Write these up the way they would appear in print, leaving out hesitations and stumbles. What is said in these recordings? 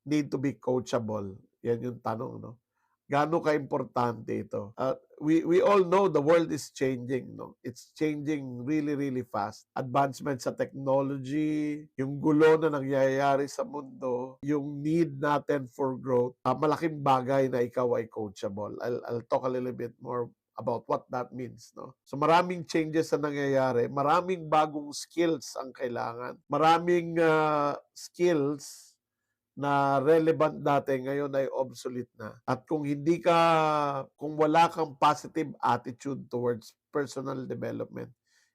need to be coachable? Yan yung tanong, no? Gaano ka-importante ito? We all know the world is changing, no? It's changing really, really fast. Advancement sa technology, yung gulo na nangyayari sa mundo, yung need natin for growth, malaking bagay na ikaw ay coachable. I'll talk a little bit more about what that means, no? So maraming changes na nangyayari, maraming bagong skills ang kailangan, maraming skills na relevant dati ngayon ay obsolete na. At kung wala kang positive attitude towards personal development,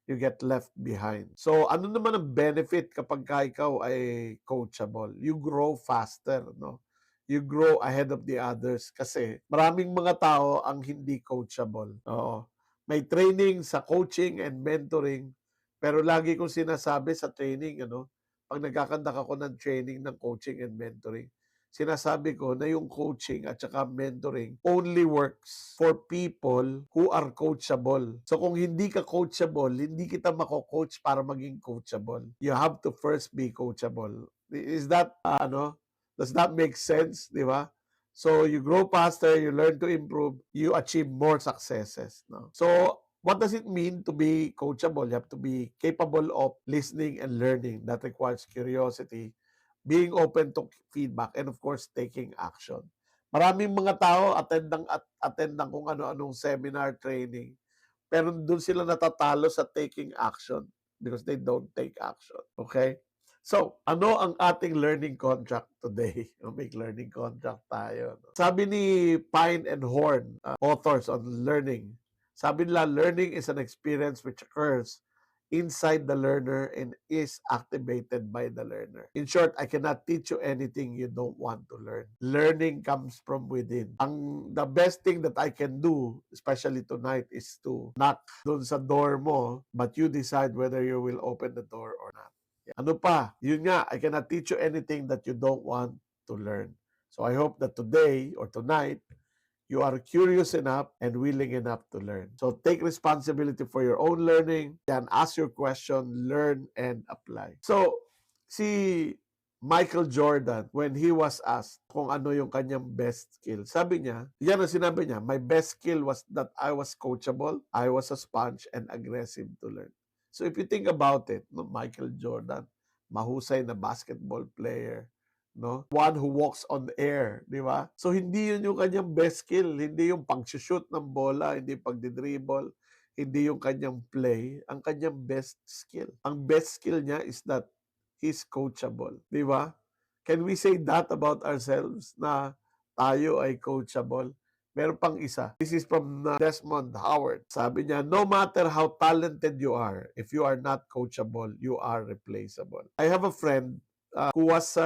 you get left behind. So ano naman ang benefit kapag ikaw ay coachable? You grow faster, no? You grow ahead of the others kasi maraming mga tao ang hindi coachable. Oo. May training sa coaching and mentoring, pero lagi kong sinasabi sa training, ano, pag nagkakandak ako ng training ng coaching and mentoring, sinasabi ko na yung coaching at saka mentoring only works for people who are coachable. So kung hindi ka coachable, hindi kita mako-coach para maging coachable. You have to first be coachable. Is that, does that make sense, di ba? So you grow faster, you learn to improve, you achieve more successes. No? So what does it mean to be coachable? You have to be capable of listening and learning. That requires curiosity, being open to feedback, and of course, taking action. Maraming mga tao attend ng kung ano-anong seminar, training, pero doon sila natatalo sa taking action because they don't take action. Okay? So, ano ang ating learning contract today? May learning contract tayo. No? Sabi ni Pine and Horn, authors on learning, sabi nila, learning is an experience which occurs inside the learner and is activated by the learner. In short, I cannot teach you anything you don't want to learn. Learning comes from within. The best thing that I can do, especially tonight, is to knock dun sa door mo, but you decide whether you will open the door or not. Ano pa? Yun nga, I cannot teach you anything that you don't want to learn. So I hope that today or tonight, you are curious enough and willing enough to learn. So take responsibility for your own learning and ask your question, learn, and apply. So, si Michael Jordan, when he was asked kung ano yung kanyang best skill, sabi niya, yan ang sinabi niya, my best skill was that I was coachable, I was a sponge, and aggressive to learn. So if you think about it, no, Michael Jordan, mahusay na basketball player, no? One who walks on air, di ba? So hindi yun yung kanyang best skill, hindi yung pag-shoot ng bola, hindi pag-dribble, hindi yung kanyang play, ang kanyang best skill. Ang best skill niya is that he's coachable, di ba? Can we say that about ourselves na tayo ay coachable? Meron pang isa. This is from Desmond Howard. Sabi niya, no matter how talented you are, if you are not coachable, you are replaceable. I have a friend who was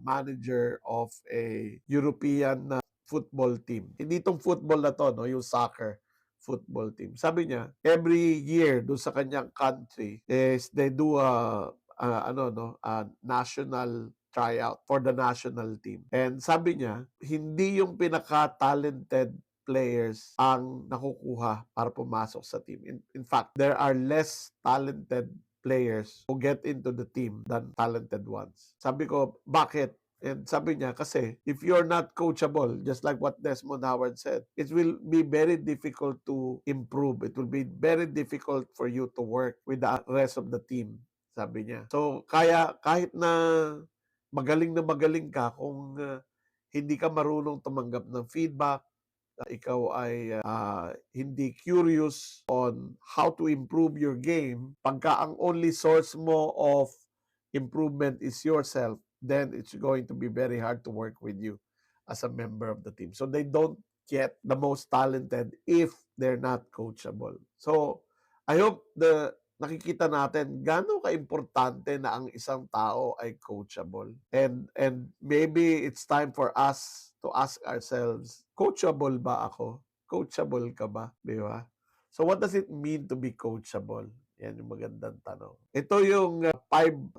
manager of a European football team. Hindi itong football na to, no, yung soccer football team. Sabi niya, every year do sa kanyang country is they do a national tryout for the national team. And sabi niya, hindi yung pinaka-talented players ang nakukuha para pumasok sa team. In fact, there are less talented players who get into the team than talented ones. Sabi ko, bakit? And sabi niya, kasi if you're not coachable, just like what Desmond Howard said, it will be very difficult to improve. It will be very difficult for you to work with the rest of the team, sabi niya. So, kaya kahit na magaling ka, kung hindi ka marunong tumanggap ng feedback, ikaw ay hindi curious on how to improve your game, pagka ang only source mo of improvement is yourself, then it's going to be very hard to work with you as a member of the team. So they don't get the most talented if they're not coachable. So I hope nakikita natin gaano ka-importante na ang isang tao ay coachable. And maybe it's time for us to ask ourselves, coachable ba ako? Coachable ka ba? Di ba? So what does it mean to be coachable? Yan yung magandang tanong. Ito yung 5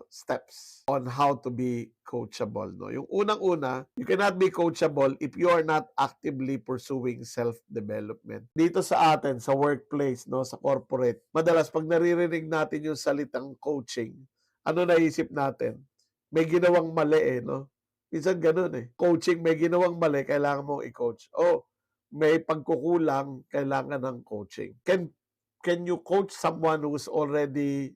steps on how to be coachable. No? Yung unang-una, you cannot be coachable if you are not actively pursuing self-development. Dito sa atin, sa workplace, no, sa corporate, madalas pag naririnig natin yung salitang coaching, ano naisip natin? May ginawang mali no? Minsan gano'n, eh. Coaching, may ginawang mali, kailangan mong i-coach. O may pagkukulang, kailangan ng coaching. Can you coach someone who's already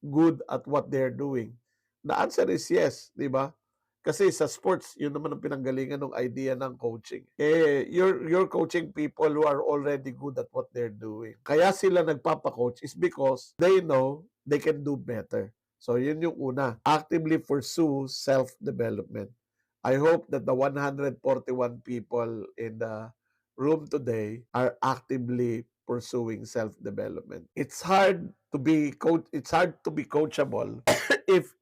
good at what they're doing? The answer is yes, 'di ba? Kasi sa sports, yun naman ang pinanggalingan ng idea ng coaching. Eh, you're coaching people who are already good at what they're doing. Kaya sila nagpapa-coach is because they know they can do better. So, yun yung una. Actively pursue self-development. I hope that the 141 people in the room today are actively pursuing self-development. It's hard to be coachable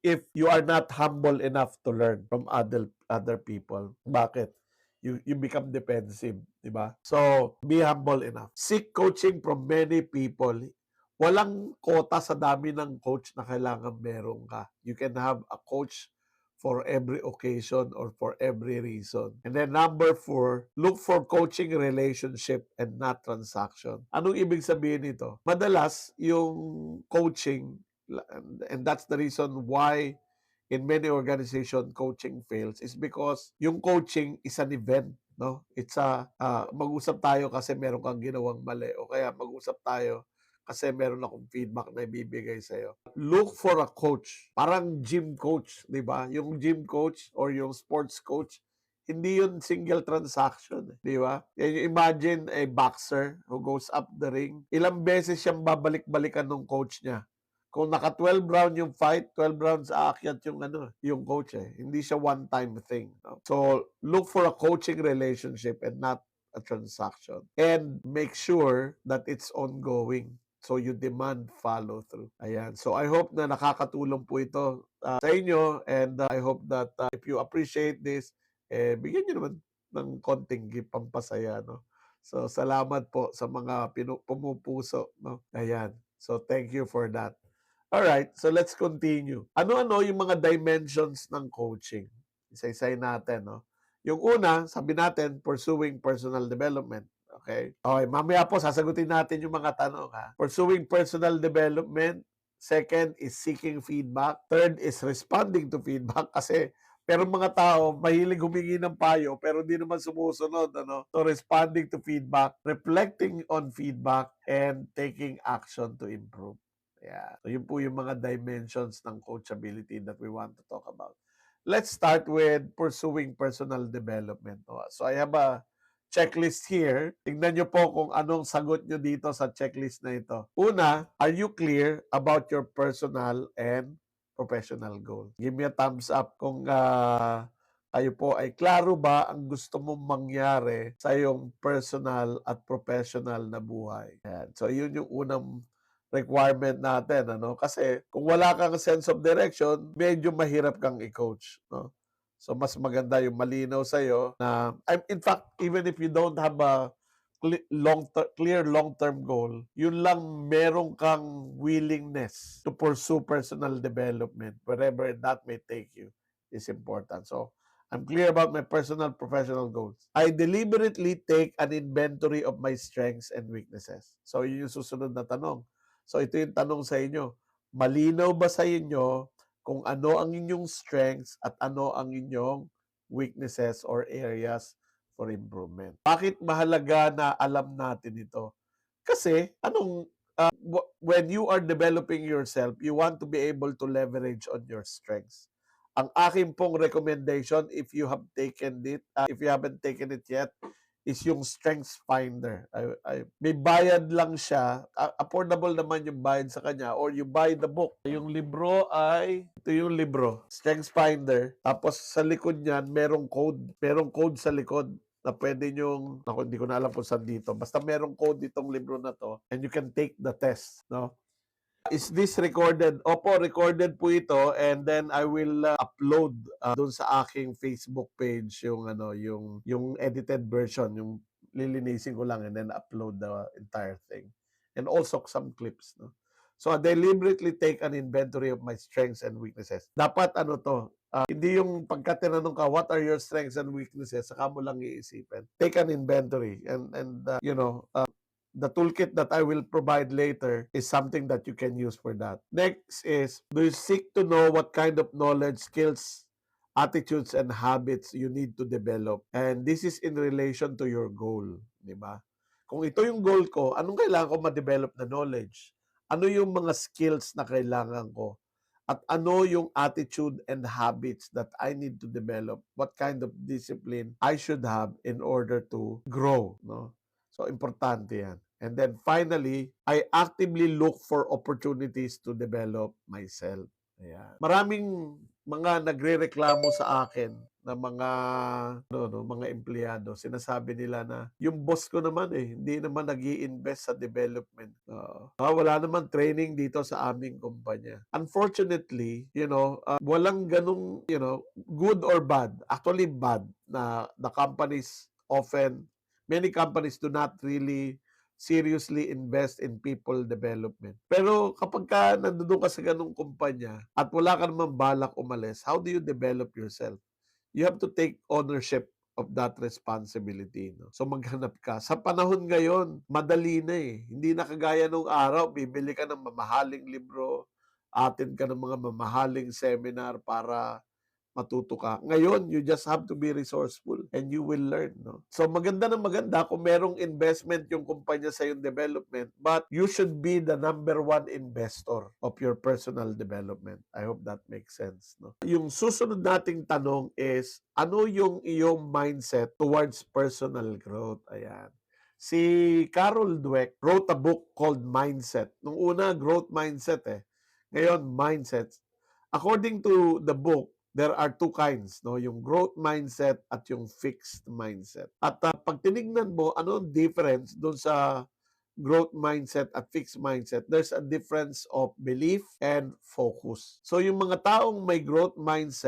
if you are not humble enough to learn from other people. Bakit? You become defensive, di ba? So, be humble enough. Seek coaching from many people. Walang quota sa dami ng coach na kailangan meron ka. You can have a coach for every occasion or for every reason. And then number 4, look for coaching relationship and not transaction. Anong ibig sabihin nito? Madalas, yung coaching, and that's the reason why in many organization coaching fails, is because yung coaching is an event. No, it's a mag-usap tayo kasi meron kang ginawang mali, o kaya mag-usap tayo kasi meron akong feedback na ibibigay sa'yo. Look for a coach. Parang gym coach, di ba? Yung gym coach or yung sports coach, hindi yun single transaction, di ba? Imagine a boxer who goes up the ring, ilang beses siyang babalik-balikan ng coach niya. Kung naka 12 round yung fight, 12 rounds aakyat yung coach, eh. Hindi siya one-time thing. No? So, look for a coaching relationship and not a transaction. And make sure that it's ongoing. So, you demand follow-through. Ayan. So, I hope na nakakatulong po ito sa inyo, and I hope that if you appreciate this, bigyan nyo naman ng konting pampasaya, no? So, salamat po sa mga pumupuso, no? Ayan. So, thank you for that. Alright, so let's continue. Ano-ano yung mga dimensions ng coaching? Isa-isay natin, no? Yung una, sabi natin, pursuing personal development. Okay? Okay, mamaya po, sasagutin natin yung mga tanong, ha? Pursuing personal development. Second is seeking feedback. Third is responding to feedback. Kasi, pero mga tao, mahilig humingi ng payo, pero di naman sumusunod, ano? So, responding to feedback, reflecting on feedback, and taking action to improve. Yeah. So, yun po yung mga dimensions ng coachability that we want to talk about. Let's start with pursuing personal development. So, I have a checklist here. Tingnan nyo po kung anong sagot nyo dito sa checklist na ito. Una, are you clear about your personal and professional goal? Give me a thumbs up kung kayo po ay klaro ba ang gusto mong mangyari sa iyong personal at professional na buhay. Ayan. So, yun yung unang requirement natin, ano? Kasi kung wala kang sense of direction, medyo mahirap kang i-coach, no? So mas maganda yung malinaw sa iyo na in fact, even if you don't have a clear long-term goal, yun lang meron kang willingness to pursue personal development wherever that may take you is important. So I'm clear about my personal professional goals. I deliberately take an inventory of my strengths and weaknesses. So yun yung susunod na tanong. So ito yung tanong sa inyo. Malinaw ba sa inyo kung ano ang inyong strengths at ano ang inyong weaknesses or areas for improvement? Bakit mahalaga na alam natin ito? Kasi when you are developing yourself, you want to be able to leverage on your strengths. Ang akin pong recommendation, if you haven't taken it yet, is yung Strengths Finder. May bayad lang siya. Affordable naman yung bayad sa kanya, or you buy the book. Yung libro ito yung libro, Strengths Finder. Tapos sa likod niyan, merong code. Merong code sa likod na pwede nyong, hindi ko na alam kung saan dito. Basta merong code itong libro na to, and you can take the test, no? Is this recorded? Opo, recorded po ito, and then I will upload doon sa aking Facebook page yung edited version, yung lilinisin ko lang and then upload the entire thing. And also some clips, no? So I deliberately take an inventory of my strengths and weaknesses. Dapat hindi yung pagka tinanong ka, what are your strengths and weaknesses, saka mo lang iisipin. Take an inventory, and the toolkit that I will provide later is something that you can use for that. Next is, do you seek to know what kind of knowledge, skills, attitudes and habits you need to develop. And this is in relation to your goal, di ba? Kung ito yung goal ko, anong kailangan ko ma-develop na knowledge? Ano yung mga skills na kailangan ko? At ano yung attitude and habits that I need to develop? What kind of discipline I should have in order to grow, no? So, importante yan. And then finally, I actively look for opportunities to develop myself. Ayan. Maraming mga nagrereklamo sa akin na mga empleyado. Sinasabi nila na yung boss ko naman hindi naman nag-i-invest sa development. Wala naman training dito sa aming kumpanya. Unfortunately, walang ganung, good or bad. Actually bad na the companies often, many companies do not really seriously invest in people development. Pero kapag nandun ka sa ganung kumpanya at wala ka naman balak umalis, how do you develop yourself? You have to take ownership of that responsibility. No? So maghanap ka. Sa panahon ngayon, madali na Hindi na kagaya nung araw, bibili ka ng mamahaling libro, attend ka ng mga mamahaling seminar para matuto ka. Ngayon, you just have to be resourceful and you will learn. No? So maganda na maganda kung merong investment yung kumpanya sa yung development, but you should be the number one investor of your personal development. I hope that makes sense. No? Yung susunod nating tanong is, ano yung iyong mindset towards personal growth? Ayan. Si Carol Dweck wrote a book called Mindset. Nung una, growth mindset Ngayon, mindset. According to the book, there are two kinds, no? Yung growth mindset at yung fixed mindset. At pag tinignan mo, ano ang difference doon sa growth mindset at fixed mindset? There's a difference of belief and focus. So yung mga taong may growth mga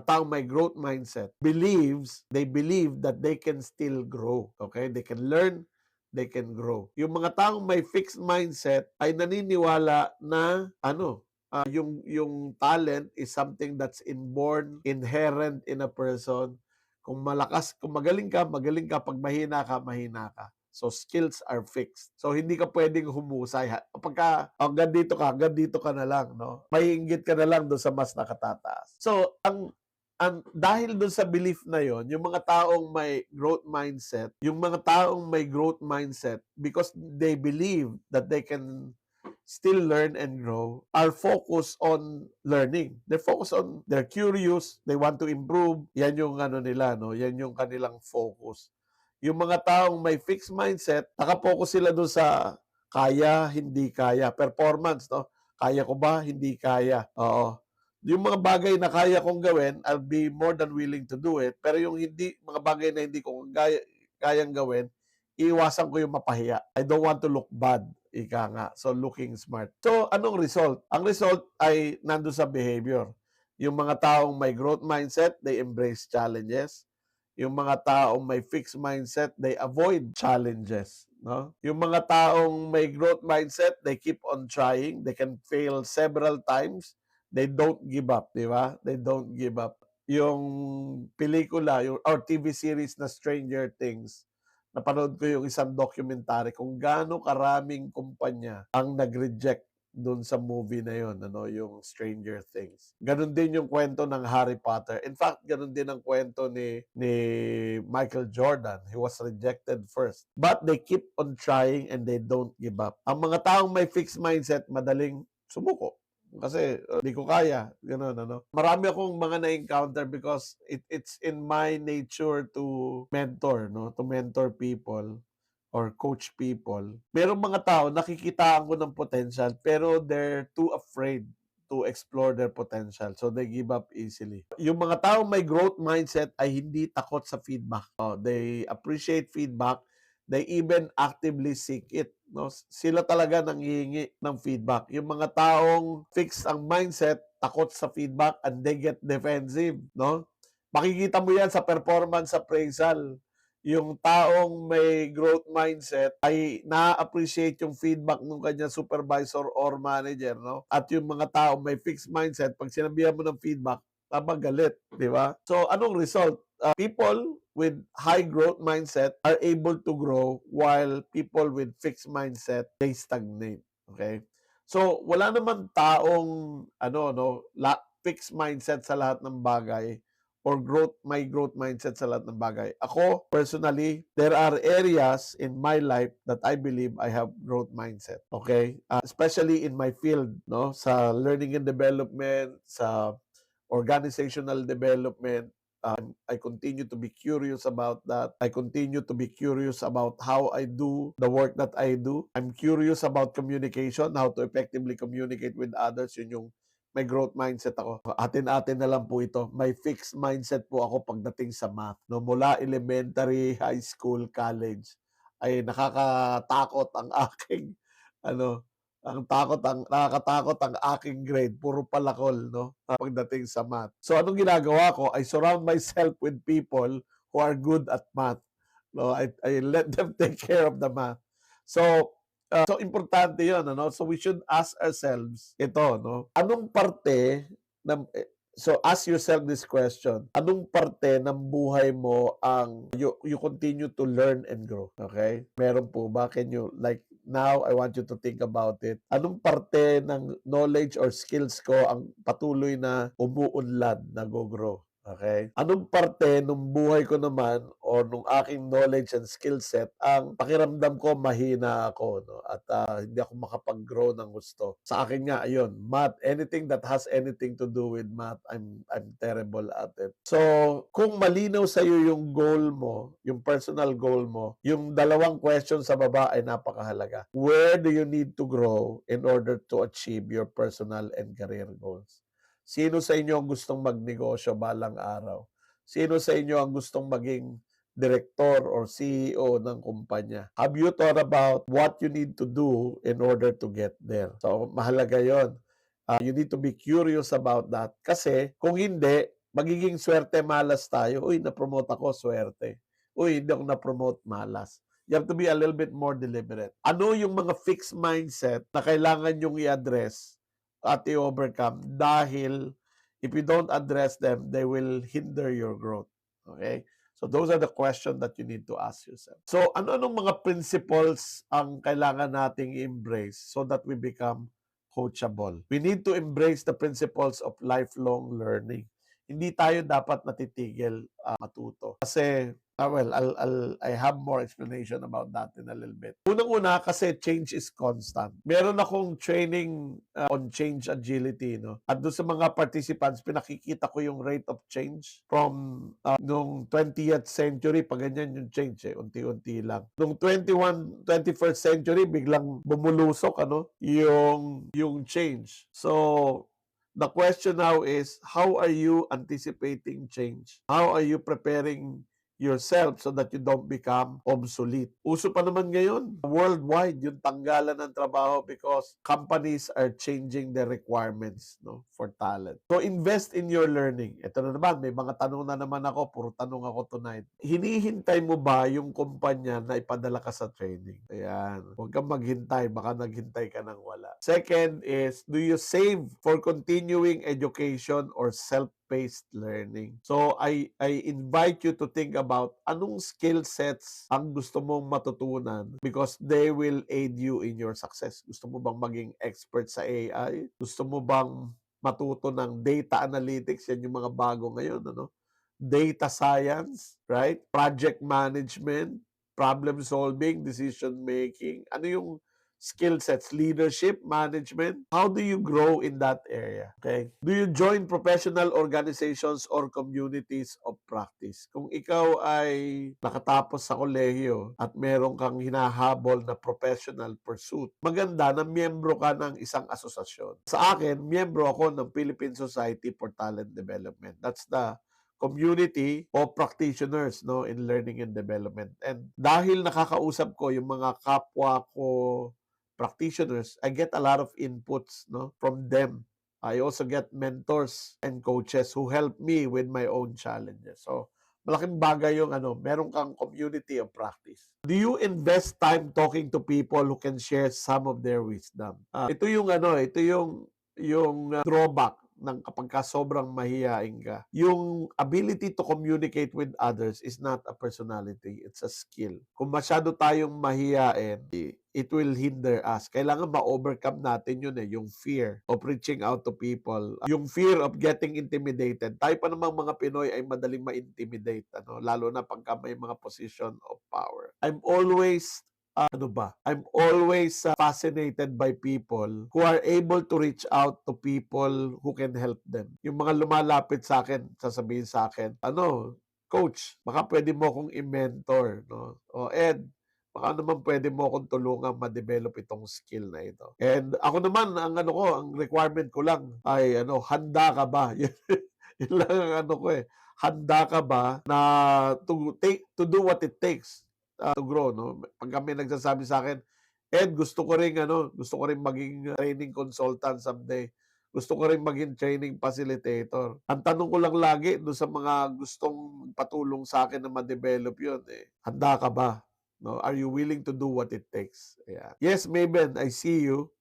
taong may growth mindset, they believe that they can still grow. Okay? They can learn, they can grow. Yung mga taong may fixed mindset ay naniniwala na yung talent is something that's inborn, inherent in a person. Kung magaling ka, magaling ka. Pag mahina ka, mahina ka. So, skills are fixed. So, hindi ka pwedeng humusay. Kapag hanggang dito ka na lang, no? Maiinggit ka na lang doon sa mas nakatataas. So, dahil doon sa belief na yon, yung mga taong may growth mindset, because they believe that they can still learn and grow, are focused on learning. They're curious, they want to improve. Yan yung nila, no? Yan yung kanilang focus. Yung mga taong may fixed mindset, nakapokus sila doon sa kaya, hindi kaya, performance, no? Kaya ko ba? Hindi kaya. Oo. Yung mga bagay na kaya kong gawin, I'll be more than willing to do it. Pero yung mga bagay na hindi ko kayang gawin, iiwasan ko yung mapahiya. I don't want to look bad. Ika nga. So, looking smart. So, anong result? Ang result ay nandun sa behavior. Yung mga taong may growth mindset, they embrace challenges. Yung mga taong may fixed mindset, they avoid challenges. No? Yung mga taong may growth mindset, they keep on trying. They can fail several times. They don't give up, di ba? They don't give up. Yung pelikula, or TV series na Stranger Things, napanood ko yung isang documentary kung gaano karaming kumpanya ang nag-reject doon sa movie na yon, yung Stranger Things. Ganon din yung kwento ng Harry Potter. In fact, ganon din ang kwento ni Michael Jordan. He was rejected first. But they keep on trying and they don't give up. Ang mga taong may fixed mindset, madaling sumuko. Kasi hindi ko kaya, gano'n, Marami akong mga na-encounter because it's in my nature to mentor, no? To mentor people or coach people. Merong mga tao, nakikitaan ko ng potential, pero they're too afraid to explore their potential. So, they give up easily. Yung mga tao may growth mindset ay hindi takot sa feedback. They appreciate feedback. They even actively seek it. No? Sila talaga nanghihingi ng feedback. Yung mga taong fixed ang mindset, takot sa feedback, and they get defensive. No? Makikita mo yan sa performance appraisal. Yung taong may growth mindset ay na-appreciate yung feedback ng kanya supervisor or manager. No? At yung mga taong may fixed mindset, pag sinabihan mo ng feedback, galit, di ba? So, anong result? People with high growth mindset are able to grow while people with fixed mindset, they stagnate. Okay? So, wala naman taong fixed mindset sa lahat ng bagay or my growth mindset sa lahat ng bagay. Ako, personally, there are areas in my life that I believe I have growth mindset. Okay? Especially in my field, no? Sa learning and development, sa organizational development. I continue to be curious about that. I continue to be curious about how I do the work that I do. I'm curious about communication, how to effectively communicate with others. Yun yung may growth mindset ako. Atin-atin na lang po ito. May fixed mindset po ako pagdating sa math. No, mula elementary, high school, college, ay nakakatakot ang aking ano, nakakatakot ang aking grade, puro palakol, no? Pagdating sa math. So anong ginagawa ko? I surround myself with people who are good at math. No, I let them take care of the math. So so importante 'yon, ano? So we should ask ourselves ito, no? Anong parte ng so ask yourself this question. Anong parte ng buhay mo ang you continue to learn and grow? Okay? Meron po ba? Can you like now, I want you to think about it. Anong parte ng knowledge or skills ko ang patuloy na umuunlad, nag-grow? Okay? Anong parte nung buhay ko naman o nung aking knowledge and skill set ang pakiramdam ko mahina ako, no? At hindi ako makapag-grow ng gusto. Sa akin nga, ayun, math, anything that has anything to do with math, I'm terrible at it. So, kung malinaw sa iyo yung goal mo, yung personal goal mo, yung dalawang question sa baba ay napakahalaga. Where do you need to grow in order to achieve your personal and career goals? Sino sa inyo ang gustong magnegosyo balang araw? Sino sa inyo ang gustong maging director or CEO ng kumpanya? Have you thought about what you need to do in order to get there? So, mahalaga yon. You need to be curious about that. Kasi, kung hindi, magiging swerte malas tayo. Uy, na-promote ako, swerte. Uy, hindi ako na-promote, malas. You have to be a little bit more deliberate. Ano yung mga fixed mindset na kailangan yung i-address at i-overcome dahil if you don't address them, they will hinder your growth. Okay? So those are the questions that you need to ask yourself. So ano-anong mga principles ang kailangan nating embrace so that we become coachable? We need to embrace the principles of lifelong learning. Hindi tayo dapat natitigil matuto. Kasi well, I have more explanation about that in a little bit. Unang-una kasi change is constant. Meron akong training on change agility, no? At doon sa mga participants, pinakikita ko yung rate of change from nung 20th century, pag ganyan yung change unti-unti lang. Nung 21st century, biglang bumulusok yung change. So the question now is, how are you anticipating change? How are you preparing yourself so that you don't become obsolete? Uso pa naman ngayon, worldwide, yung tanggalan ng trabaho because companies are changing their requirements, no, for talent. So invest in your learning. Ito na naman, may mga tanong na naman ako, puro tanong ako tonight. Hinihintay mo ba yung kumpanya na ipadala ka sa training? Ayan. Huwag kang maghintay, baka naghintay ka ng wala. Second is, do you save for continuing education or self-paced learning? So I invite you to think about anong skill sets ang gusto mong matutunan because they will aid you in your success. Gusto mo bang maging expert sa AI? Gusto mo bang matuto ng data analytics? Yan yung mga bago ngayon, ano? Data science, right? Project management, problem solving, decision making. Ano yung skill sets, leadership, management? How do you grow in that area? Okay? Do you join professional organizations or communities of practice? Kung ikaw ay nakatapos sa kolehiyo at meron kang hinahabol na professional pursuit, maganda na miyembro ka ng isang asosasyon. Sa akin, miyembro ako ng Philippine Society for Talent Development. That's the community of practitioners, no, in learning and development. And dahil nakakausap ko yung mga kapwa ko practitioners, I get a lot of inputs, no, from them. I also get mentors and coaches who help me with my own challenges. So, malaking bagay yung meron kang community of practice. Do you invest time talking to people who can share some of their wisdom? Ito yung drawback ng kapag ka sobrang mahiyain ka. Yung ability to communicate with others is not a personality, it's a skill. Kung masyado tayong mahiyain, it will hinder us. Kailangan ma-overcome natin yun yung fear of reaching out to people. Yung fear of getting intimidated. Tayo pa namang mga Pinoy ay madaling ma-intimidate, lalo na pagka may mga position of power. I'm always fascinated by people who are able to reach out to people who can help them. Yung mga lumalapit sa akin, sasabihin sa akin, Coach, baka pwede mo akong i-mentor, no? O Ed, baka naman pwede mo akong tulungan ma-develop itong skill na ito. And ako naman, ang requirement ko lang ay, handa ka ba? Yun lang ang handa ka ba na to do what it takes to grow, no? Pag kami nagsasabi sa akin, Ed, gusto ko ring maging training consultant someday. Gusto ko rin maging training facilitator. Ang tanong ko lang lagi doon sa mga gustong patulong sa akin na ma-develop yun, handa ka ba? No? Are you willing to do what it takes? Ayan. Yes, Maven, I see you.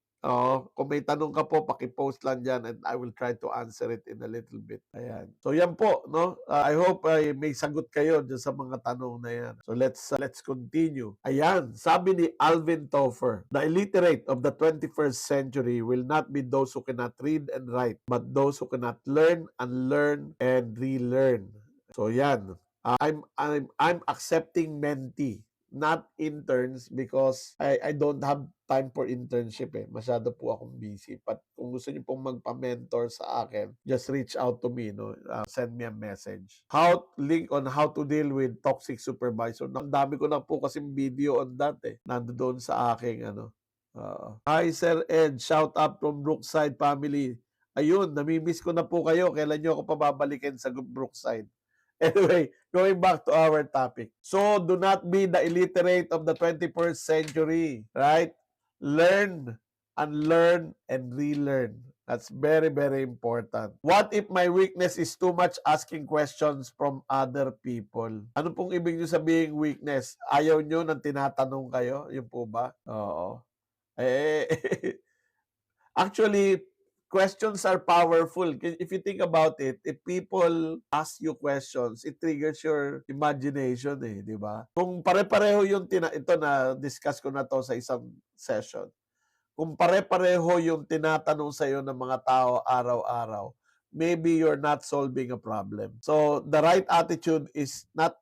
Kung may tanong ka po, paki-post lang dyan and I will try to answer it in a little bit. Ayan. So yan po, no? I hope may sagot kayo dyan sa mga tanong na yan. So let's continue. Ayan, sabi ni Alvin Toffer, the illiterate of the 21st century will not be those who cannot read and write, but those who cannot learn and relearn. So yan. I'm accepting mentee, not interns, because I don't have time for internship Masyado po akong busy. But kung gusto niyo pong magpa-mentor sa akin, just reach out to me, no? Send me a message. Link on how to deal with toxic supervisor. Ang dami ko na po kasing video on that nandoon sa aking Hi Sir Ed, shout out from Brookside family. Ayun, namimiss ko na po kayo. Kailan niyo ako pababalikin sa Brookside? Anyway, going back to our topic. So, do not be the illiterate of the 21st century, right? Learn and relearn. That's very, very important. What if my weakness is too much asking questions from other people? Ano pong ibig nyo sabihin weakness? Ayaw nyo nang tinatanong kayo? Yun po ba? Oo. Actually, questions are powerful. If you think about it, if people ask you questions, it triggers your imagination di ba? Kung pare-pareho yung ito na discuss ko na to sa isang session. Kung pare-pareho yung tinatanong sa iyo ng mga tao araw-araw, maybe you're not solving a problem. So, the right attitude is not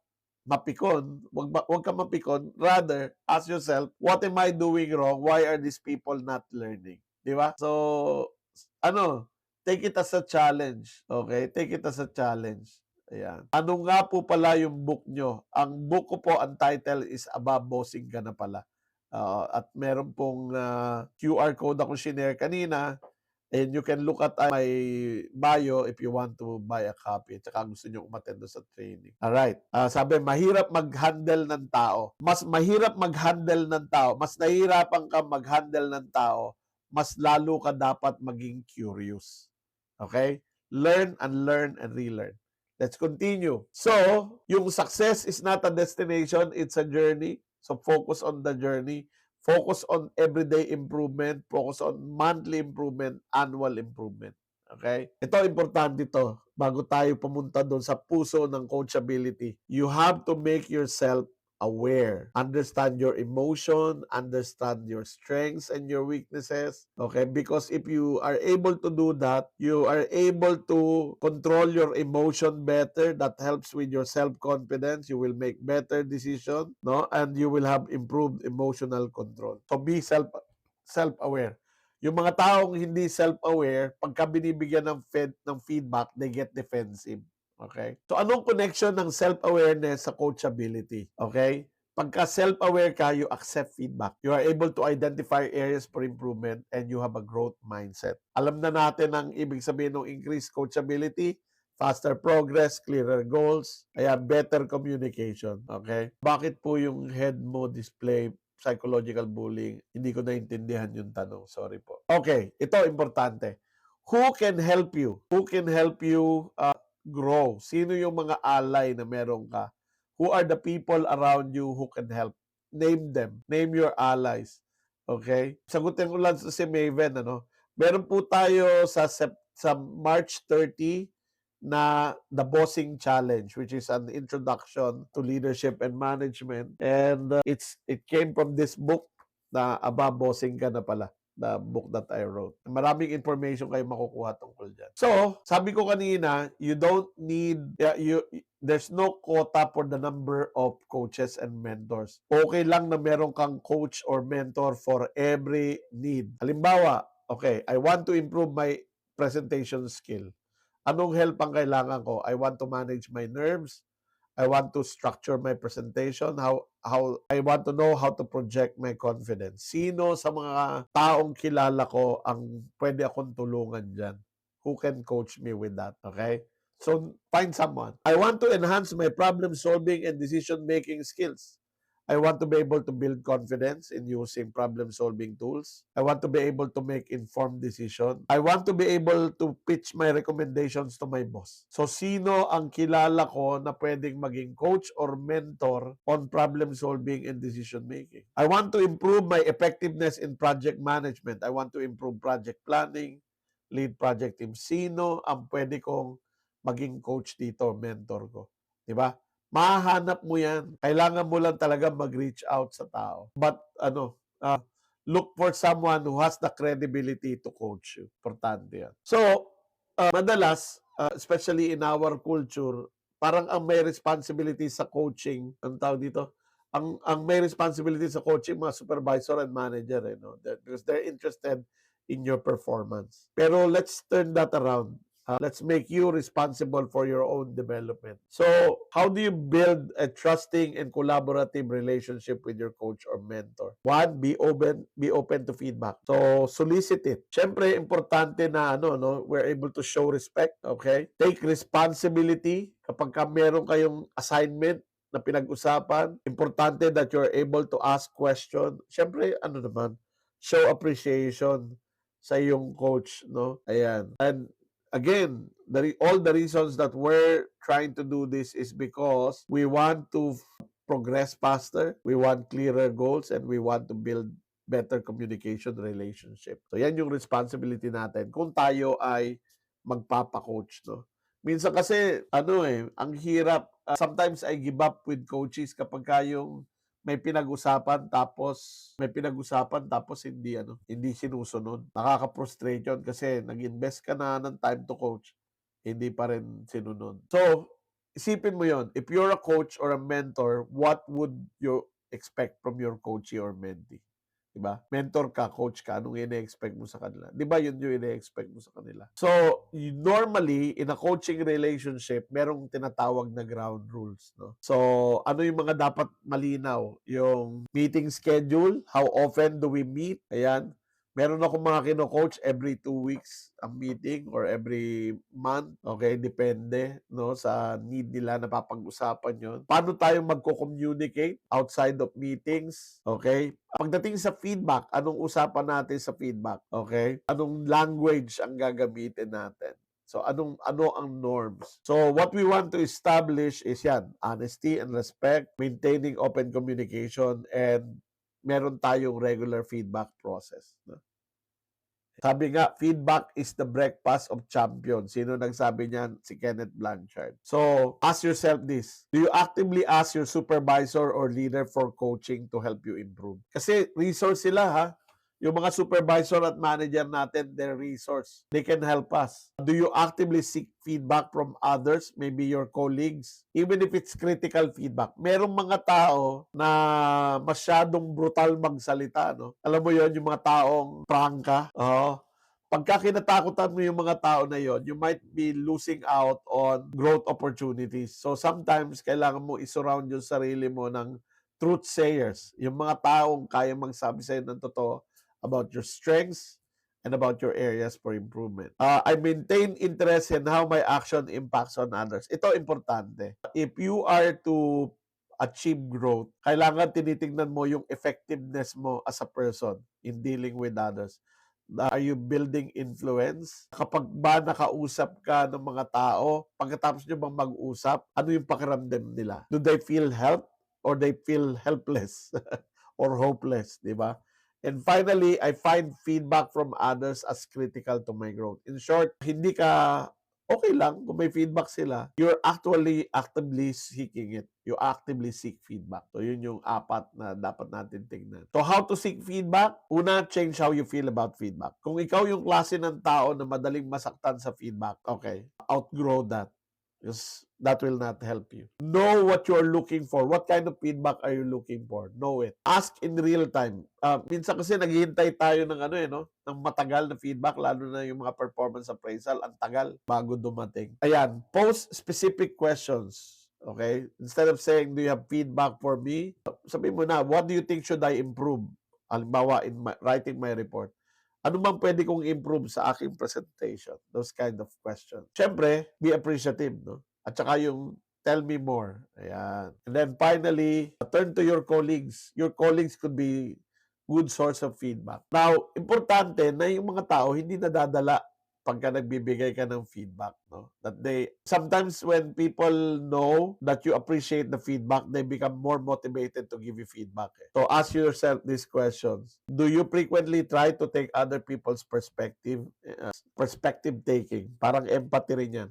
mapikon. Wag ka mapikon. Rather, ask yourself, what am I doing wrong? Why are these people not learning? Di ba? So, take it as a challenge. Okay? Take it as a challenge. Ayan. Ano nga po pala yung book nyo? Ang book ko po, ang title is Above Bossing Ka Na Pala. At meron pong QR code ako share kanina. And you can look at my bio if you want to buy a copy. Tsaka gusto nyo umattend sa training. Alright. Sabi, mahirap mag-handle ng tao. Mas mahirap mag-handle ng tao. Mas nahihirapan ka mag-handle ng tao. Mas lalo ka dapat maging curious. Okay? Learn and relearn. Let's continue. So, yung success is not a destination, it's a journey. So, focus on the journey. Focus on everyday improvement. Focus on monthly improvement, annual improvement. Okay? Ito, importante ito. Bago tayo pumunta doon sa puso ng coachability, you have to make yourself aware. Understand your emotion, understand your strengths and your weaknesses. Okay? Because if you are able to do that, you are able to control your emotion better. That helps with your self-confidence. You will make better decisions, no? And you will have improved emotional control. So be self-aware. Yung mga taong hindi self-aware, pagka binibigyan ng feedback, they get defensive. Okay? So, anong connection ng self-awareness sa coachability? Okay? Pagka self-aware ka, you accept feedback. You are able to identify areas for improvement and you have a growth mindset. Alam na natin ang ibig sabihin ng increased coachability, faster progress, clearer goals, kaya better communication. Okay? Bakit po yung head mo display psychological bullying? Hindi ko naintindihan yung tanong. Sorry po. Okay, ito importante. Who can help you? Who can help you grow? Sino yung mga ally na meron ka? Who are the people around you who can help? Name them. Name your allies. Okay? Sagutin ko lang si Maven, Meron po tayo sa March 30 na The Bossing Challenge, which is an introduction to leadership and management. And it came from this book. na bossing ka na pala, the book that I wrote. Maraming information kayo makukuha tungkol dyan. So, sabi ko kanina, you don't need, there's no quota for the number of coaches and mentors. Okay lang na meron kang coach or mentor for every need. Halimbawa, okay, I want to improve my presentation skill. Anong help ang kailangan ko? I want to manage my nerves. I want to structure my presentation, how I want to know how to project my confidence. Sino sa mga taong kilala ko ang pwede akong tulungan diyan? Who can coach me with that, okay? So find someone. I want to enhance my problem solving and decision making skills. I want to be able to build confidence in using problem-solving tools. I want to be able to make informed decisions. I want to be able to pitch my recommendations to my boss. So, sino ang kilala ko na pwedeng maging coach or mentor on problem-solving and decision-making? I want to improve my effectiveness in project management. I want to improve project planning, lead project team. Sino ang pwede kong maging coach dito, mentor ko? Diba? Mahahanap mo yan. Kailangan mo lang talaga mag-reach out sa tao. But look for someone who has the credibility to coach you. Importante yan. So, madalas, especially in our culture, parang ang may responsibility sa coaching, ang tawag dito, ang may responsibility sa coaching, mga supervisor and manager, because they're interested in your performance. Pero let's turn that around. Let's make you responsible for your own development. So, how do you build a trusting and collaborative relationship with your coach or mentor? One, be open to feedback. So, solicit it. Siyempre, importante na we're able to show respect, okay? Take responsibility kapag meron kayong assignment na pinag-usapan. Importante that you're able to ask questions. Siyempre, show appreciation sa iyong coach, no? Ayan. And again, all the reasons that we're trying to do this is because we want to progress faster, we want clearer goals, and we want to build better communication relationship. So yan yung responsibility natin kung tayo ay magpapa-coach, no? Minsan kasi, ang hirap. Sometimes I give up with coaches kapag yung may pinag-usapan tapos hindi sinusunod. Nakaka-frustrate yun kasi nag-invest ka na ng time to coach, hindi pa rin sinunod. So, isipin mo yon. If you're a coach or a mentor, what would you expect from your coachee or mentee? Diba? Mentor ka, coach ka, anong ine-expect mo sa kanila? Diba yun yung ine-expect mo sa kanila? So, normally, in a coaching relationship, merong tinatawag na ground rules. No? So, ano yung mga dapat malinaw? Yung meeting schedule, how often do we meet? Ayan. Meron akong mga kino-coach every 2 weeks ang meeting or every month. Okay, depende sa need nila, napapag-usapan yon. Paano tayo magko-communicate outside of meetings? Okay? Pagdating sa feedback, anong usapan natin sa feedback? Okay? Anong language ang gagamitin natin? So, ano ang norms? So, what we want to establish is yan, honesty and respect, maintaining open communication, and meron tayong regular feedback process. No? Sabi nga, feedback is the breakfast of champions. Sino nagsabi niyan? Si Kenneth Blanchard. So, ask yourself this. Do you actively ask your supervisor or leader for coaching to help you improve? Kasi resource sila, ha? Yung mga supervisor at manager natin, they're resource. They can help us. Do you actively seek feedback from others, maybe your colleagues, even if it's critical feedback? Merong mga tao na masyadong brutal magsalita, no? Alam mo yon, yung mga taong prangka. Pagka kinatakutan mo yung mga tao na yon, you might be losing out on growth opportunities. So sometimes, kailangan mo isurround yung sarili mo ng truth sayers. Yung mga taong kaya magsabi sa'yo ng totoo about your strengths and about your areas for improvement. I maintain interest in how my action impacts on others. Ito importante. If you are to achieve growth, kailangan tinitingnan mo yung effectiveness mo as a person in dealing with others. Are you building influence? Kapag ba nakausap ka ng mga tao, pagkatapos nyo bang mag-usap, ano yung pakiramdam nila? Do they feel helped or they feel helpless or hopeless, di ba? And finally, I find feedback from others as critical to my growth. In short, hindi ka okay lang kung may feedback sila. You're actually actively seeking it. You actively seek feedback. So, yun yung apat na dapat natin tingnan. So, how to seek feedback? Una, change how you feel about feedback. Kung ikaw yung klase ng tao na madaling masaktan sa feedback, okay, outgrow that. Because that will not help you. Know what you're looking for. What kind of feedback are you looking for? Know it. Ask in real time. Minsan kasi naghihintay tayo ng ng matagal na feedback, lalo na yung mga performance appraisal, ang tagal bago dumating. Ayan, post specific questions. Okay? Instead of saying, do you have feedback for me? Sabihin mo na, what do you think should I improve? Halimbawa, in writing my report. Ano bang pwede kong improve sa aking presentation? Those kind of questions. Siyempre, be appreciative, no? At saka yung tell me more. Ayan. And then finally, turn to your colleagues. Your colleagues could be good source of feedback. Now, importante na yung mga tao hindi nadadala pagka nagbibigay ka ng feedback, no? That sometimes when people know that you appreciate the feedback, they become more motivated to give you feedback. So ask yourself these questions. Do you frequently try to take other people's perspective? Perspective taking. Parang empathy rin yan.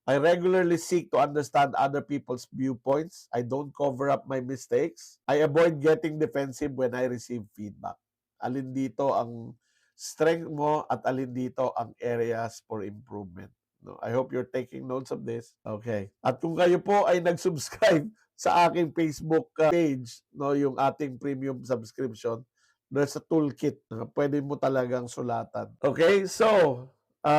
I regularly seek to understand other people's viewpoints. I don't cover up my mistakes. I avoid getting defensive when I receive feedback. Alin dito ang strength mo at alin dito ang areas for improvement. No, I hope you're taking notes of this. Okay. At kung kayo po ay nag-subscribe sa aking Facebook page, no, yung ating premium subscription, there's a toolkit na pwede mo talagang sulatan. Okay? So,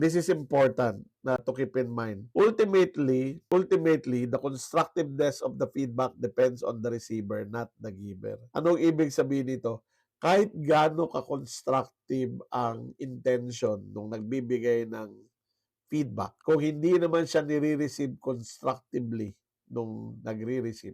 this is important na to keep in mind. Ultimately, the constructiveness of the feedback depends on the receiver, not the giver. Anong ibig sabihin nito? Kahit gaano ka-constructive ang intention nung nagbibigay ng feedback, kung hindi naman siya nire-receive constructively nung nagre-receive,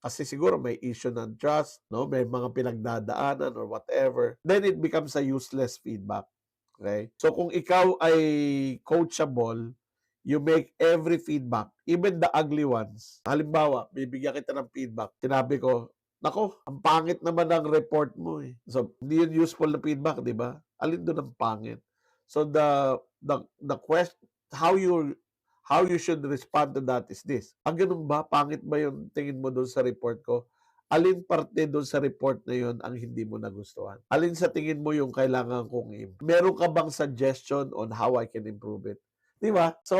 kasi siguro may issue ng trust, no? May mga pinagdadaanan or whatever, then it becomes a useless feedback. Okay? So kung ikaw ay coachable, you make every feedback, even the ugly ones. Halimbawa, bibigyan kita ng feedback. Sinabi ko, nako, ang pangit naman ng report mo eh. So, hindi yun useful na feedback, di ba? Alin doon ang pangit? So the question, how you should respond to that is this. Ganun ba? Pangit ba yung tingin mo doon sa report ko? Alin parte doon sa report na yun ang hindi mo nagustuhan? Alin sa tingin mo yung kailangan kong improve? Meron ka bang suggestion on how I can improve it? Di ba? So,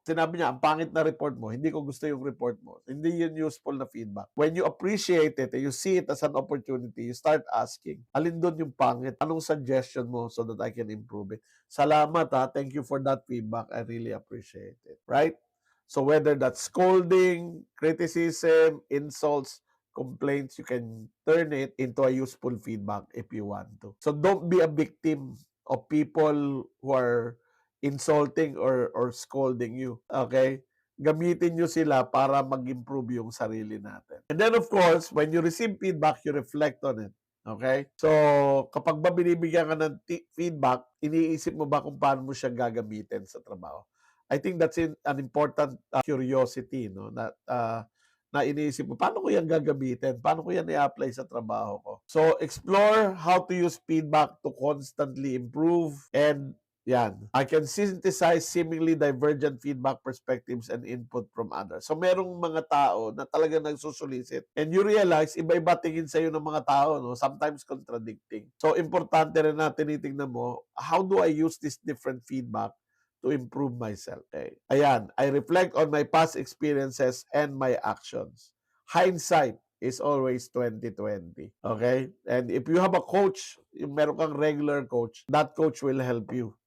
sinabi niya, ang pangit na report mo, hindi ko gusto yung report mo. Hindi yun useful na feedback. When you appreciate it, you see it as an opportunity, you start asking, alin doon yung pangit? Anong suggestion mo so that I can improve it? Salamat ha. Thank you for that feedback. I really appreciate it. Right? So, whether that's scolding, criticism, insults, complaints, you can turn it into a useful feedback if you want to. So, don't be a victim of people who are insulting or scolding you. Okay? Gamitin nyo sila para mag-improve yung sarili natin. And then of course, when you receive feedback, you reflect on it. Okay? So, kapag ba binibigyan ka ng feedback, iniisip mo ba kung paano mo siya gagamitin sa trabaho? I think that's an important curiosity, no? Na iniisip mo, paano ko yan gagamitin? Paano ko yan i-apply sa trabaho ko? So, explore how to use feedback to constantly improve and yan. I can synthesize seemingly divergent feedback perspectives and input from others. So, merong mga tao na talaga nagsusulisit. And you realize, iba-iba tingin sa'yo ng mga tao, no? Sometimes contradicting. So, importante rin na tinitingnan mo, how do I use this different feedback to improve myself? Okay. Ayan. I reflect on my past experiences and my actions. Hindsight is always 2020. Okay? And if you have a coach, yung meron kang regular coach, that coach will help you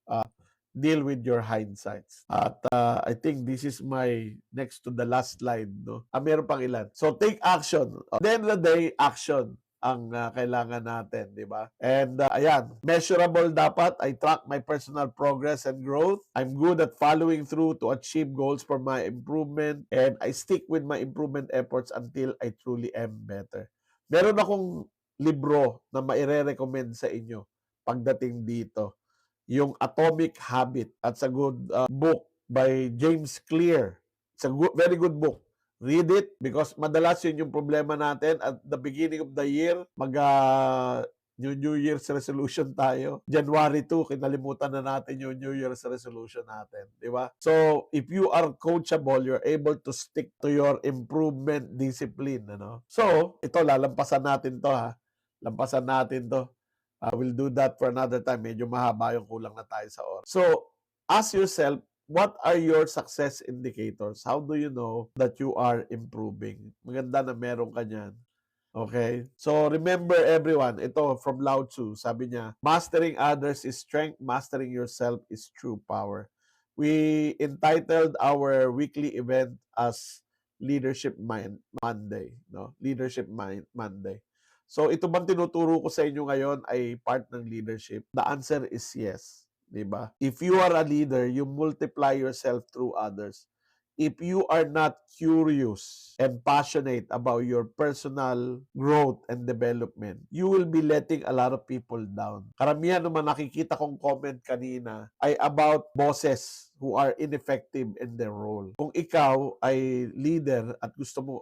deal with your hindsights. At I think this is my next to the last slide. No? Meron pang ilan. So take action. At the end of the day, action ang kailangan natin, di ba? And ayan, measurable dapat. I track my personal progress and growth. I'm good at following through to achieve goals for my improvement, and I stick with my improvement efforts until I truly am better. Meron akong libro na maire-recommend sa inyo pagdating dito. Yung Atomic Habit. That's a good book by James Clear. It's a very good book. Read it because madalas yun yung problema natin at the beginning of the year, New Year's resolution tayo. January 2, kinalimutan na natin yung New Year's resolution natin. Di ba? So, if you are coachable, you're able to stick to your improvement discipline. Ano? So, ito, lalampasan natin to ha. Lampasan natin to. We'll do that for another time. Medyo mahaba yung kulang na tayo sa oras. So, ask yourself, what are your success indicators? How do you know that you are improving? Maganda na meron ka niyan. Okay? So, remember everyone, ito from Lao Tzu, sabi niya, mastering others is strength, mastering yourself is true power. We entitled our weekly event as Leadership Monday. No? Leadership Monday. So, ito bang tinuturo ko sa inyo ngayon ay part ng leadership? The answer is yes. Diba? If you are a leader, you multiply yourself through others. If you are not curious and passionate about your personal growth and development, you will be letting a lot of people down. Karamihan naman nakikita kong comment kanina ay about bosses who are ineffective in their role. Kung ikaw ay leader at gusto mo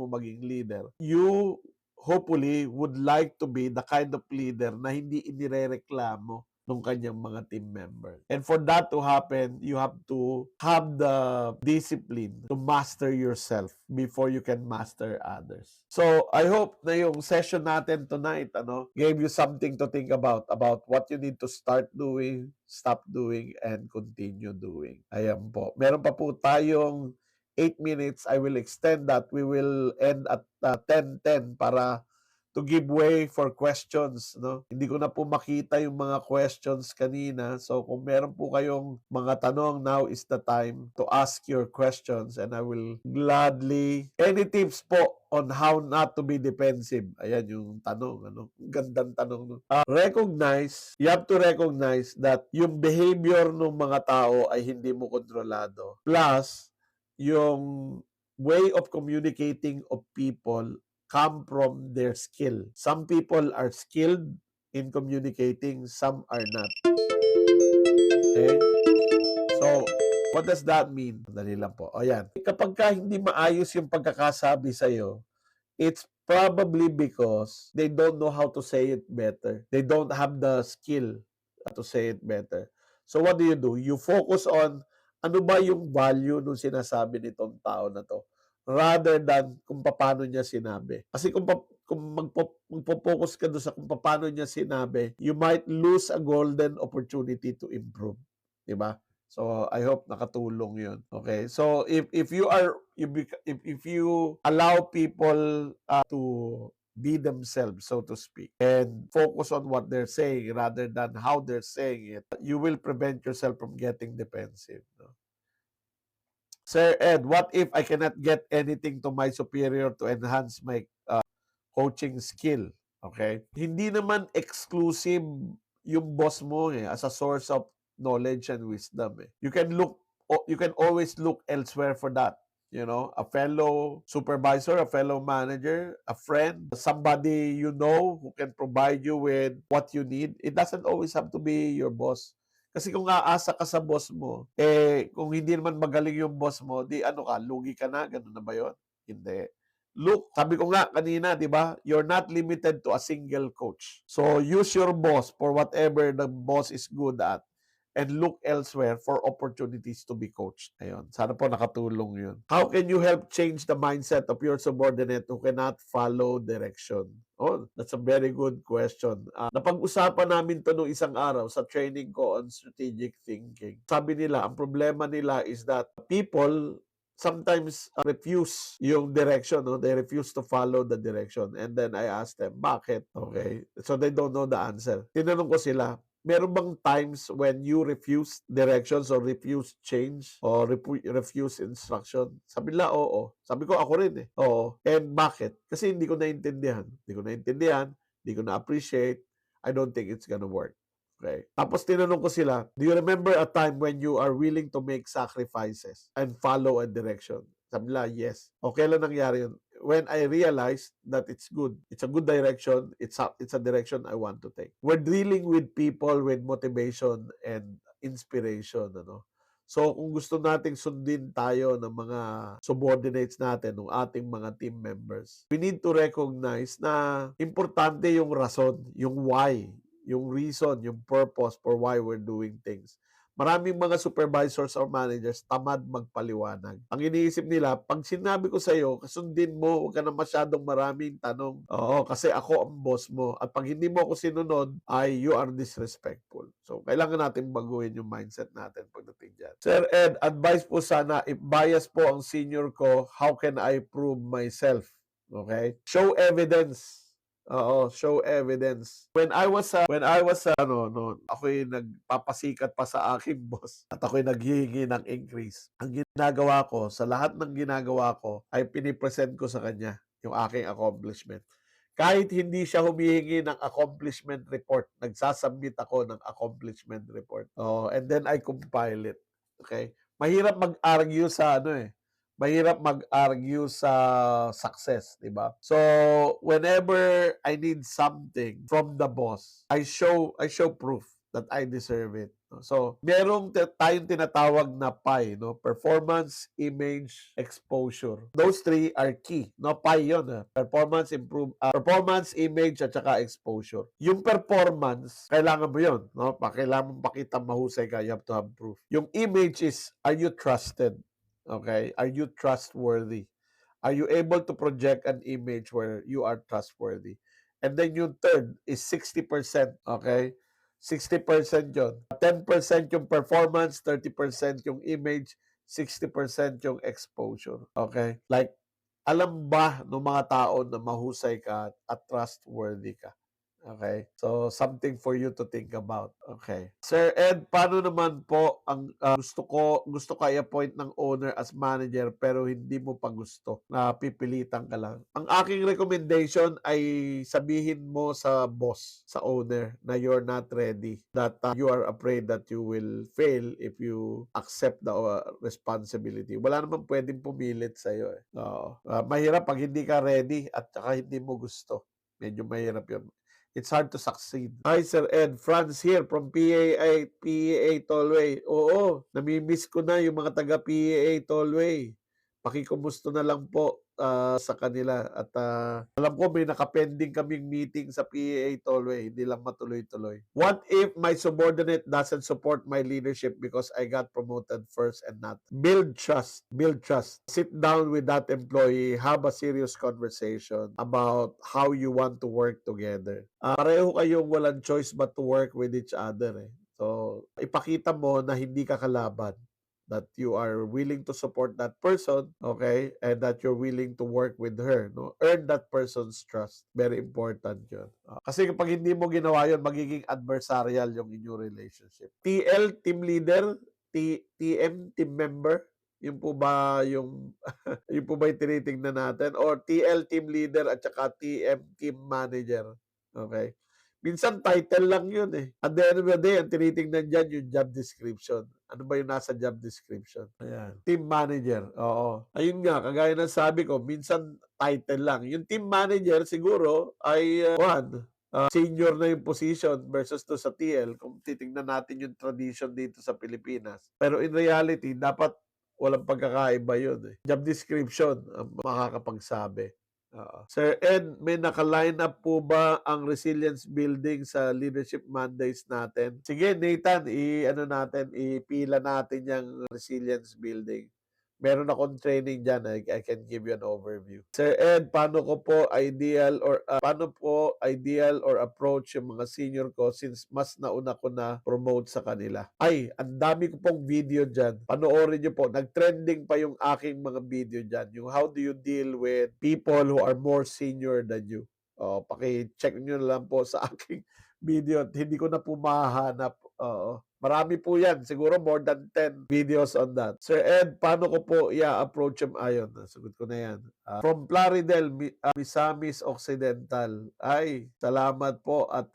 maging leader, you hopefully would like to be the kind of leader na hindi inirereklamo ng kanyang mga team member. And for that to happen, you have to have the discipline to master yourself before you can master others. So, I hope na yung session natin tonight gave you something to think about what you need to start doing, stop doing, and continue doing. Ayan po. Meron pa po tayong 8 minutes. I will extend that. We will end at 10:10 para to give way for questions, no? Hindi ko na po makita yung mga questions kanina. So, kung meron po kayong mga tanong, now is the time to ask your questions and I will gladly... Any tips po on how not to be defensive? Ayan yung tanong, Gandang tanong, no? You have to recognize that yung behavior ng mga tao ay hindi mo kontrolado. Plus, yung way of communicating of people come from their skill. Some people are skilled in communicating, some are not. Okay? So, what does that mean? Dali lang po. O yan. Kapag ka hindi maayos yung pagkakasabi sa'yo, it's probably because they don't know how to say it better. They don't have the skill to say it better. So what do? You focus on ano ba yung value nung sinasabi nitong tao na to rather than kung paano niya sinabi. Kasi kung magpo-focus ka doon sa kung paano niya sinabi, you might lose a golden opportunity to improve. Diba? So I hope nakatulong 'yun. Okay? So if you allow people to be themselves, so to speak, and focus on what they're saying rather than how they're saying it, you will prevent yourself from getting defensive. No? Sir Ed, what if I cannot get anything to my superior to enhance my coaching skill? Okay? Hindi naman exclusive yung boss mo as a source of knowledge and wisdom. You can always look elsewhere for that. A fellow supervisor, a fellow manager, a friend, somebody you know who can provide you with what you need. It doesn't always have to be your boss. Kasi kung aasa ka sa boss mo, kung hindi naman magaling yung boss mo, di lugi ka na, ganun na ba yun? Hindi. Look, sabi ko nga kanina, di ba? You're not limited to a single coach. So use your boss for whatever the boss is good at and look elsewhere for opportunities to be coached. Ayun, sana po nakatulong yun. How can you help change the mindset of your subordinate who cannot follow direction? Oh, that's a very good question. Napag-usapan namin to nung isang araw sa training ko on strategic thinking. Sabi nila, ang problema nila is that people sometimes refuse yung direction. They refuse to follow the direction. And then I asked them, bakit? Okay. So they don't know the answer. Tinanong ko sila, meron bang times when you refuse directions or refuse change or refuse instruction? Sabi nila, oo. Sabi ko, ako rin Oo. And bakit? Kasi hindi ko naintindihan. Hindi ko na-appreciate. I don't think it's gonna work. Okay. Tapos tinanong ko sila, do you remember a time when you are willing to make sacrifices and follow a direction? Sabi nila, yes. Okay lang nangyari yun. When I realized that it's good, it's a good direction, it's a direction I want to take. We're dealing with people with motivation and inspiration. So kung gusto nating sundin tayo ng mga subordinates natin, ng ating mga team members, we need to recognize na importante yung rason, yung why, yung reason, yung purpose for why we're doing things. Maraming mga supervisors or managers tamad magpaliwanag. Ang iniisip nila, pag sinabi ko sa iyo, kasundin mo, huwag ka na masyadong maraming tanong. Oo, kasi ako ang boss mo. At pag hindi mo ako sinunod, ay you are disrespectful. So, kailangan natin baguhin yung mindset natin pagdating dyan. Sir Ed, advice po sana, if bias po ang senior ko, how can I prove myself? Okay? Show evidence. Oo, show evidence. When I was ako'y nagpapasikat pa sa aking boss at ako'y naghihingi ng increase. Ang ginagawa ko, sa lahat ng ginagawa ko, ay pinipresent ko sa kanya yung aking accomplishment. Kahit hindi siya humihingi ng accomplishment report, nagsasubmit ako ng accomplishment report. Oh, and then I compile it. Okay? Mahirap mag-argue sa mahirap mag-argue sa success, di ba? So, whenever I need something from the boss, I show proof that I deserve it. So, merong tayong tinatawag na PI, no? Performance, image, exposure. Those three are key. No, PI yun. Performance, image, at saka exposure. Yung performance, kailangan mo yun. No? Kailangan mo pakita mahusay ka. You have to have proof. Yung image is, are you trusted? Okay? Are you trustworthy? Are you able to project an image where you are trustworthy? And then yung third is 60%. Okay? 60% yun. 10% yung performance, 30% yung image, 60% yung exposure. Okay? Like, alam ba ng mga tao na mahusay ka at trustworthy ka? Okay? So, something for you to think about. Okay. Sir Ed, paano naman po ang gusto ka i-appoint ng owner as manager pero hindi mo pa gusto na pipilitan ka lang? Ang aking recommendation ay sabihin mo sa boss, sa owner, na you're not ready. That you are afraid that you will fail if you accept the responsibility. Wala naman pwedeng pumilit sa'yo eh. Mahirap pag hindi ka ready at saka hindi mo gusto. Medyo mahirap yun. It's hard to succeed. Hi, Sir Ed. Franz here from PAA Tollway. Oo, namimiss ko na yung mga taga PAA Tollway. Pakikumusta na lang po sa kanila. At alam ko may nakapending kaming meeting sa PAA Tollway. Hindi lang matuloy-tuloy. What if my subordinate doesn't support my leadership because I got promoted first and not? Build trust. Build trust. Sit down with that employee. Have a serious conversation about how you want to work together. Pareho kayong walang choice but to work with each other. So, ipakita mo na hindi ka kalaban, that you are willing to support that person, okay, and that you're willing to work with her, no? Earn that person's trust. Very important yun. Kasi kapag hindi mo ginawa yun, magiging adversarial yung inyong relationship. TL, team leader, TM, team member, yun po ba yung yun po ba yung tinitingnan natin? Or TL, team leader, at saka TM, team manager. Okay? Minsan title lang yun eh. At the end of the day, ang tinitingnan dyan yung job description. Ano ba yung nasa job description? Ayan. Team manager. Oo. Ayun nga, kagaya ng sabi ko, minsan title lang. Yung team manager siguro ay senior na yung position versus to sa TL kung titingnan natin yung tradition dito sa Pilipinas. Pero in reality, dapat walang pagkakaiba yun eh. Job description ang makakapagsabi. Sir Ed, may naka-line up po ba ang resilience building sa leadership Mondays natin? Sige, Nathan, ipila natin yung resilience building. Meron akong training dyan. I can give you an overview. Sir Ed, paano po ideal or approach yung mga senior ko since mas nauna ko na promote sa kanila? Ay, ang dami ko pong video dyan. Panoorin nyo po. Nag-trending pa yung aking mga video dyan. Yung how do you deal with people who are more senior than you. Paki-check nyo lang po sa aking video. Hindi ko na po mahanap. Marami po yan. Siguro more than 10 videos on that. Sir Ed, paano ko po i-approach yung ayon? Sagot ko na yan. From Plaridel, Misamis Occidental. Ay, salamat po at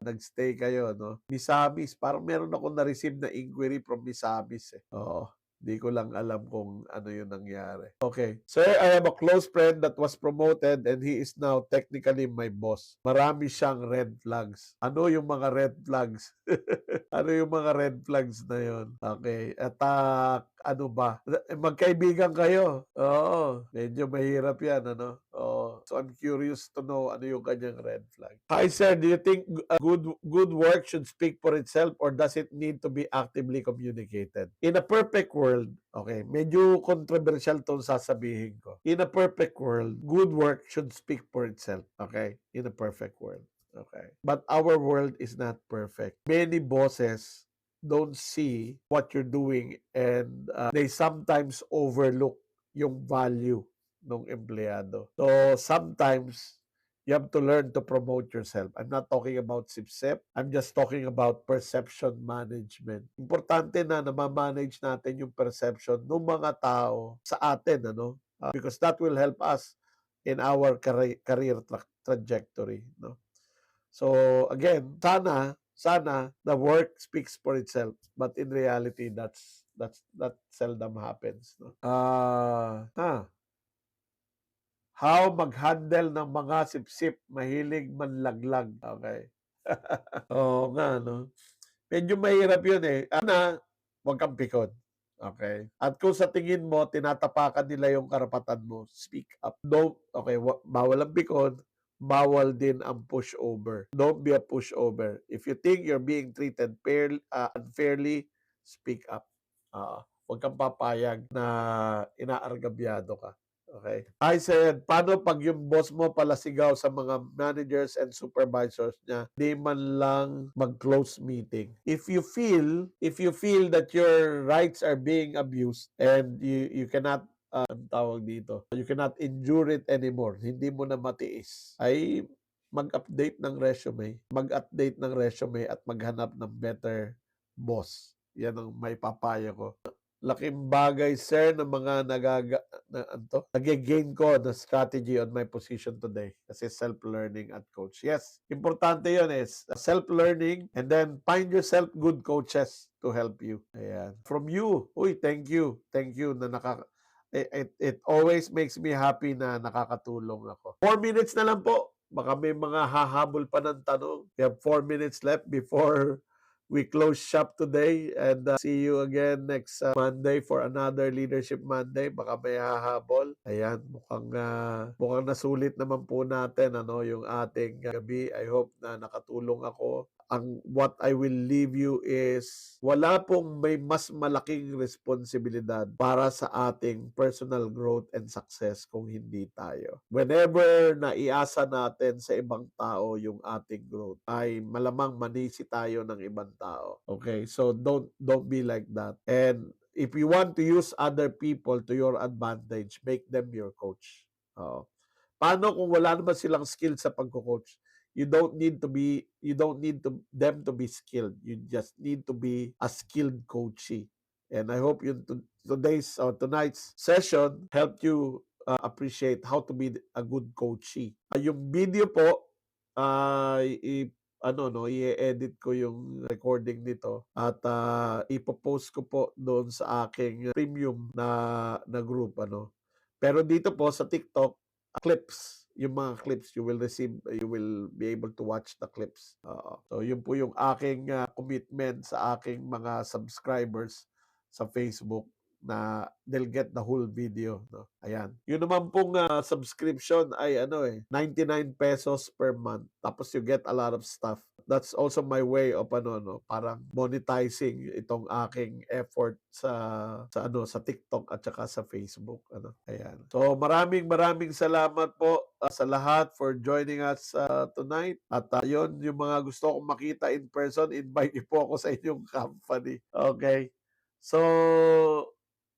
nagstay kayo. No? Misamis, parang meron ako na-receive na inquiry from Misamis. Oo. Di ko lang alam kung ano yung nangyari. Okay. Sir, I have a close friend that was promoted and he is now technically my boss. Marami siyang red flags. Ano yung mga red flags? Ano yung mga red flags na yon? Okay. At ano ba? Magkaibigan kayo. Oo. Medyo mahirap yan, ano? Oo. So I'm curious to know ano yung kanyang red flag. Hi, sir. Do you think good work should speak for itself or does it need to be actively communicated? In a perfect world, okay, medyo controversial tong sasabihin ko. In a perfect world, good work should speak for itself. Okay? In a perfect world. Okay. But our world is not perfect. Many bosses don't see what you're doing and they sometimes overlook yung value ng empleyado. So sometimes you have to learn to promote yourself. I'm not talking about sip-sip. I'm just talking about perception management. Importante na ma-manage natin yung perception ng mga tao sa atin, ano? Because that will help us in our career trajectory, no? So again, sana the work speaks for itself, but in reality that seldom happens, no? How mag-handle ng mga sip-sip mahilig manlaglag. Okay. Oo nga, no? Medyo mahirap yun eh. Una, huwag kang pikon. Okay. At kung sa tingin mo, tinatapakan nila yung karapatan mo, speak up. Don't, okay, bawal ang pikon, bawal din ang pushover. Don't be a pushover. If you think you're being treated unfairly, speak up. Huwag kang papayag na inaargabyado ka. Okay. I said, paano pag yung boss mo pala sigaw sa mga managers and supervisors niya, di man lang mag-close meeting. If you feel that your rights are being abused and you cannot ang tawag dito, you cannot endure it anymore, hindi mo na matiis, ay mag-update ng resume. Mag-update ng resume at maghanap ng better boss. Yan ang may papaya ko. Laking bagay, sir, ng mga nag-gain ko na strategy on my position today. Kasi self-learning at coach. Yes, importante yun is self-learning and then find yourself good coaches to help you. Ayan. From you, uy, thank you. Thank you na it always makes me happy na nakakatulong ako. 4 minutes na lang po. Baka may mga hahabol pa ng tanong. We have 4 minutes left before we close shop today and see you again next Monday for another Leadership Monday. Baka may hahabol. Ayan, mukhang nasulit naman po natin ano yung ating gabi. I hope na nakatulong ako. What I will leave you is wala pong may mas malaking responsibilidad para sa ating personal growth and success kung hindi tayo. Whenever naiasa natin sa ibang tao yung ating growth, ay malamang manisi tayo ng ibang tao. Okay? So don't be like that. And if you want to use other people to your advantage, make them your coach. Paano kung wala naman silang skill sa pagko-coach? You don't need them to be skilled. You just need to be a skilled coachee. And I hope today's or tonight's session helped you appreciate how to be a good coachee. Yung video po i-edit ko yung recording nito at ipopost ko po doon sa aking premium na group Pero dito po sa TikTok clips, yung mga clips you will be able to watch the clips. So yun po yung aking commitment sa aking mga subscribers sa Facebook na they'll get the whole video, no? Ayan. Yun naman pong subscription ay 99 pesos per month. Tapos you get a lot of stuff. That's also my way of parang monetizing itong aking effort sa TikTok at saka sa Facebook, Ayan. So maraming salamat po sa lahat for joining us tonight. At yun, yung mga gusto kong makita in person, invite niyo po ako sa inyong company. Okay? So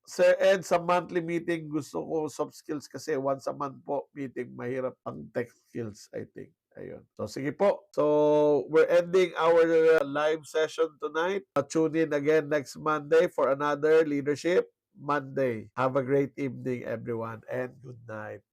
Sir Ed, sa monthly meeting, gusto ko soft skills kasi once a month po meeting, mahirap ang tech skills, I think. Ayun. So, sige po. So, we're ending our live session tonight. Tune in again next Monday for another Leadership Monday. Have a great evening, everyone, and good night.